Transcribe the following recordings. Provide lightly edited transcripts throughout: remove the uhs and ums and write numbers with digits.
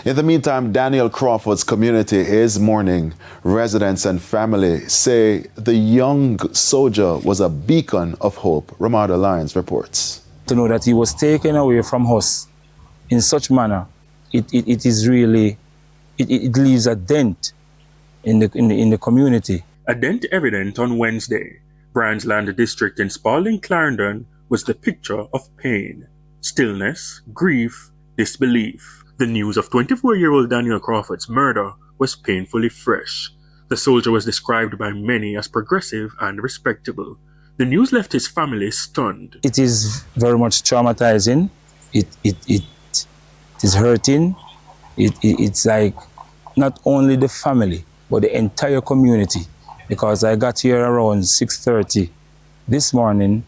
In the meantime, Daniel Crawford's community is mourning. Residents and family say the young soldier was a beacon of hope. Ramada Lyons reports. To know that he was taken away from us in such manner, it is really, it leaves a dent in the community. A dent evident on Wednesday. Brandsland District in Spalding, Clarendon was the picture of pain, stillness, grief, disbelief. The news of 24-year-old Daniel Crawford's murder was painfully fresh. The soldier was described by many as progressive and respectable. The news left his family stunned. It is very much traumatizing. It is hurting. It's like not only the family, but the entire community. Because I got here around 6:30 this morning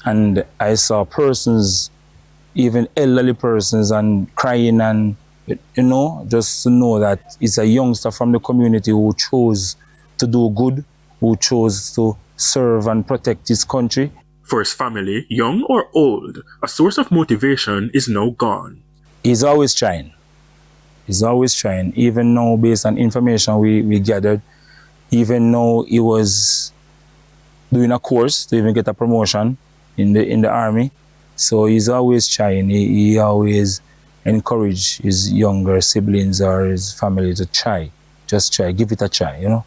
and I saw persons, even elderly persons, and crying, and just to know that it's a youngster from the community who chose to do good, who chose to serve and protect his country. For his family, young or old, a source of motivation is now gone. He's always trying. He's always trying. Even now, based on information we gathered, even though he was doing a course to even get a promotion in the army. So he's always trying. He always encourages his younger siblings or his family to try. Just try, give it a try,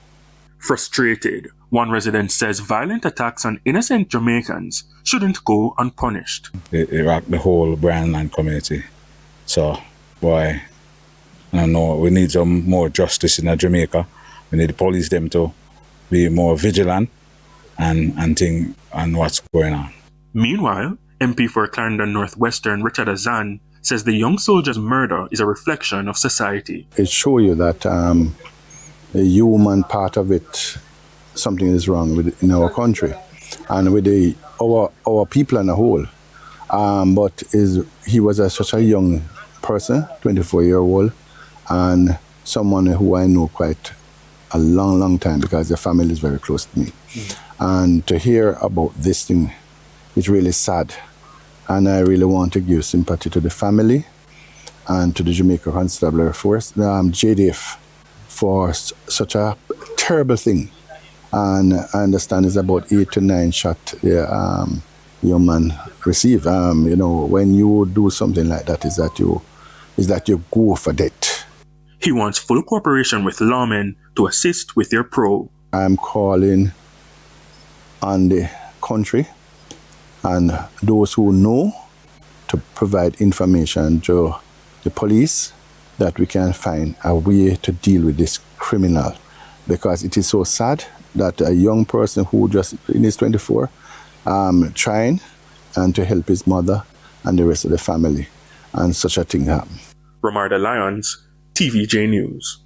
Frustrated, one resident says violent attacks on innocent Jamaicans shouldn't go unpunished. It rocked the whole Brandland community. So, boy, I know we need some more justice in Jamaica. We need the police them to be more vigilant and think on what's going on. Meanwhile, MP for Clarendon Northwestern Richard Azan says the young soldier's murder is a reflection of society. It shows you that the human part of it, something is wrong in our country and with our people on the whole. But he was such a young person, 24-year-old, and someone who I know quite a long time because the family is very close to me. And to hear about this thing, it's really sad. And I really want to give sympathy to the family and to the Jamaica Constabulary Force, JDF, for such a terrible thing. And I understand it's about 8 to 9 shots the young man received. When you do something like that, is that you go for death. He wants full cooperation with lawmen to assist with their probe. I'm calling on the country and those who know to provide information to the police that we can find a way to deal with this criminal. Because it is so sad that a young person who just in his 24 trying and to help his mother and the rest of the family, and such a thing happen. Ramada Lyons, TVJ News.